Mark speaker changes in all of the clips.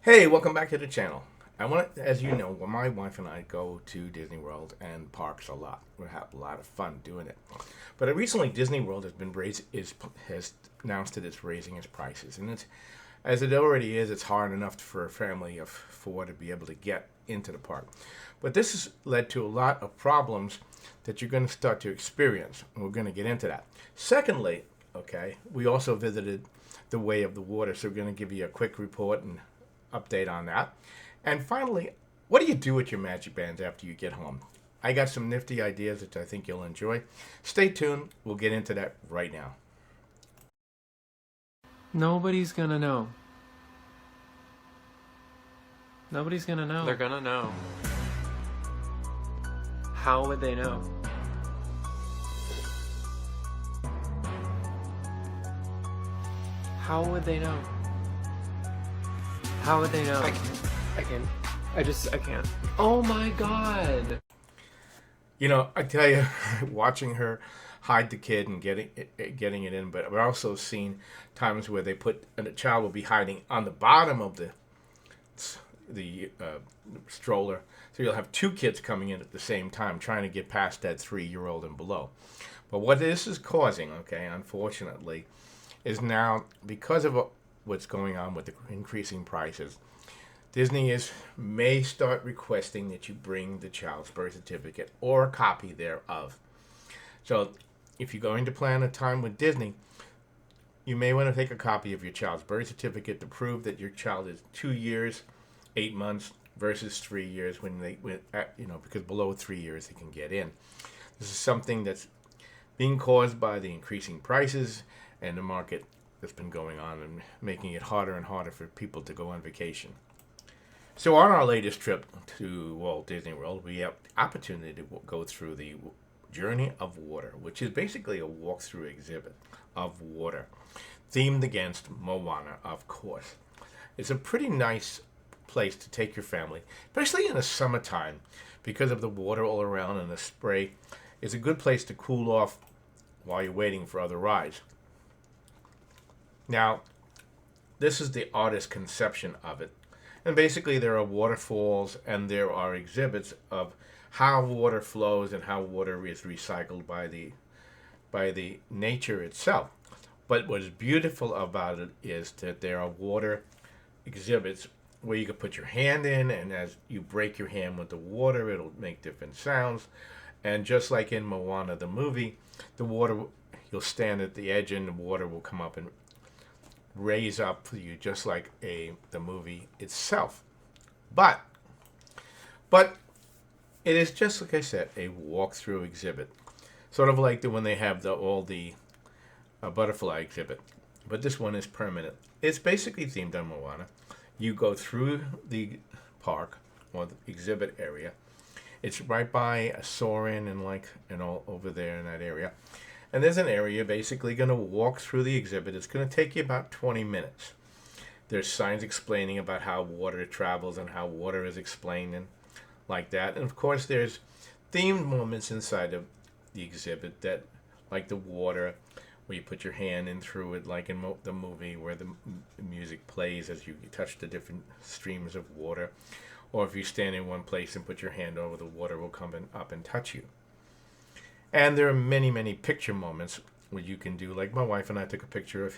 Speaker 1: Hey, welcome back to the channel. As you know, well, my wife and I go to Disney World and parks a lot. We have a lot of fun doing it. But recently, Disney World has announced that it's raising its prices, and as it already is, it's hard enough for a family of four to be able to get into the park. But this has led to a lot of problems that you're going to start to experience, and we're going to get into that. Secondly, okay, we also visited the Way of the Water, so we're going to give you a quick report and update on that. And finally, what do you do with your magic bands after you get home? I got some nifty ideas that I think you'll enjoy. Stay tuned. We'll get into that right now.
Speaker 2: Nobody's gonna know. Nobody's gonna know.
Speaker 3: They're gonna know.
Speaker 2: How would they know? How would they know? How would they know?
Speaker 3: I can't. I can't.
Speaker 2: Oh my god!
Speaker 1: You know, I tell you, watching her hide the kid and getting it in, but we're also seeing times where a child will be hiding on the bottom of the stroller. So you'll have two kids coming in at the same time trying to get past that 3-year-old and below. But what this is causing, okay, unfortunately, is now because of what's going on with the increasing prices, Disney may start requesting that you bring the child's birth certificate or a copy thereof. So if you're going to plan a time with Disney, you may want to take a copy of your child's birth certificate to prove that your child is 2 years, 8 months versus 3 years because below 3 years they can get in. This is something that's being caused by the increasing prices and the market that's been going on and making it harder and harder for people to go on vacation. So on our latest trip to Walt Disney World, we have the opportunity to go through the Journey of Water, which is basically a walkthrough exhibit of water, themed against Moana, of course. It's a pretty nice place to take your family, especially in the summertime, because of the water all around and the spray. It's a good place to cool off while you're waiting for other rides. Now, this is the artist's conception of it. And basically there are waterfalls and there are exhibits of how water flows and how water is recycled by the nature itself. But what is beautiful about it is that there are water exhibits where you can put your hand in, and as you break your hand with the water, it'll make different sounds. And just like in Moana, the movie, the water, you'll stand at the edge and the water will come up and raise up for you, just like the movie itself. But it is just like I said, a walkthrough exhibit, sort of like when they have all the butterfly exhibit. But this one is permanent. It's basically themed on Moana. You go through the park or the exhibit area. It's right by Soarin' and all over there in that area. And there's an area you're basically going to walk through the exhibit. It's going to take you about 20 minutes. There's signs explaining about how water travels and how water is explained and like that. And of course, there's themed moments inside of the exhibit that, like the water, where you put your hand in through it, like in the movie where the music plays as you touch the different streams of water. Or if you stand in one place and put your hand over, the water will come up and touch you. And there are many, many picture moments where you can do, like my wife and I took a picture of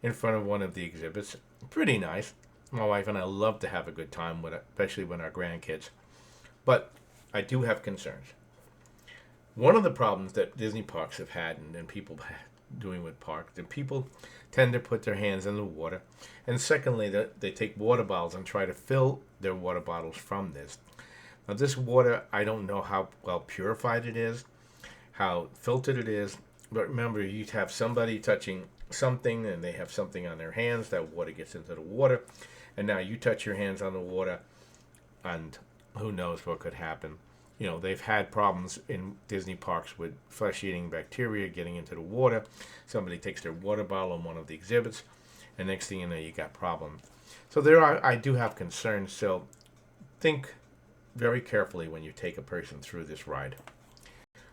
Speaker 1: in front of one of the exhibits. Pretty nice. My wife and I love to have a good time with it, especially with our grandkids. But I do have concerns. One of the problems that Disney parks have had and people doing with parks, that people tend to put their hands in the water. And secondly, that they take water bottles and try to fill their water bottles from this. Now this water, I don't know how well purified it is, how filtered it is, but remember, you have somebody touching something and they have something on their hands, that water gets into the water, and now you touch your hands on the water and who knows what could happen. You know, they've had problems in Disney parks with flesh-eating bacteria getting into the water. Somebody takes their water bottle on one of the exhibits, and next thing you know, you got problems. So I do have concerns, so think very carefully when you take a person through this ride.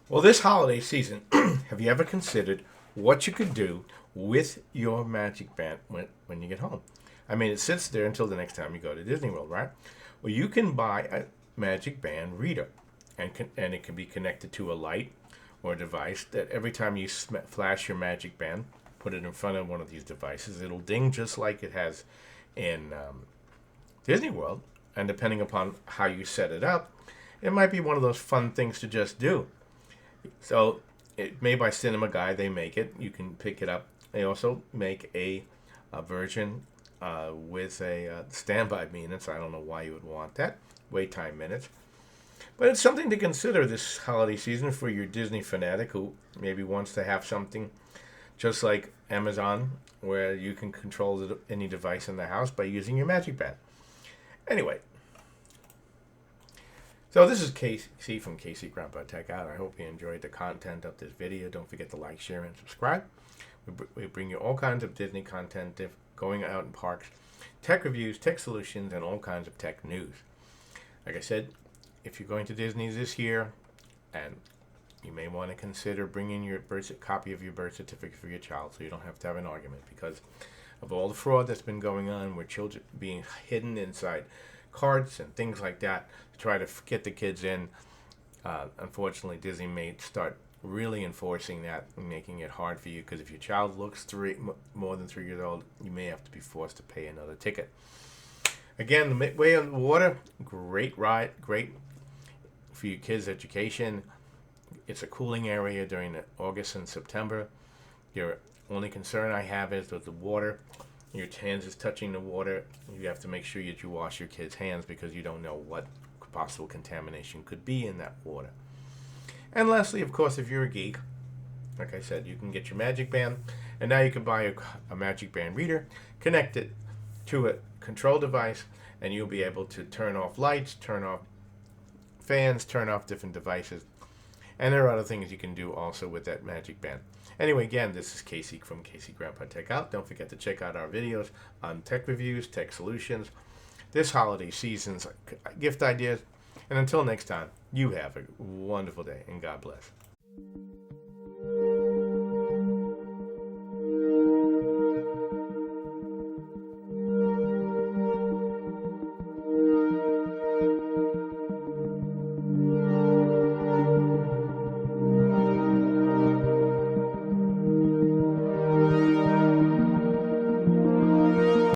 Speaker 1: Well, this holiday season, have you ever considered what you could do with your magic band when you get home? I mean, it sits there until the next time you go to Disney World, right? Well, you can buy a Magic Band reader, and it can be connected to a light or a device that every time you flash your Magic Band, put it in front of one of these devices, it'll ding just like it has in Disney World. And depending upon how you set it up, it might be one of those fun things to just do. So, made by Cinema Guy, they make it. You can pick it up. They also make a version with a standby minutes. I don't know why you would want that. Wait time minutes. But it's something to consider this holiday season for your Disney fanatic who maybe wants to have something just like Amazon, where you can control any device in the house by using your Magic Band. Anyway, so this is Casey from Casey Grandpa Tech Out. I hope you enjoyed the content of this video. Don't forget to like, share, and subscribe. We bring you all kinds of Disney content, going out in parks, tech reviews, tech solutions, and all kinds of tech news. Like I said, if you're going to Disney this year, and you may want to consider bringing your copy of your birth certificate for your child so you don't have to have an argument because of all the fraud that's been going on where children being hidden inside carts and things like that to try to get the kids in. Unfortunately, Disney may start really enforcing that and making it hard for you because if your child looks more than 3 years old, you may have to be forced to pay another ticket. Again, the Midway on the Water, great ride, great for your kids' education. It's a cooling area during the August and September. Your only concern I have is with the water. Your hands is touching the water. You have to make sure that you wash your kids' hands because you don't know what possible contamination could be in that water. And lastly, of course, if you're a geek, like I said, you can get your Magic Band, and now you can buy a Magic Band reader, connect it to a control device, and you'll be able to turn off lights, turn off fans, turn off different devices. And there are other things you can do also with that Magic Band. Anyway, again, this is Casey from Casey Grandpa Tech Out. Don't forget to check out our videos on tech reviews, tech solutions, this holiday season's gift ideas. And until next time, you have a wonderful day, and God bless.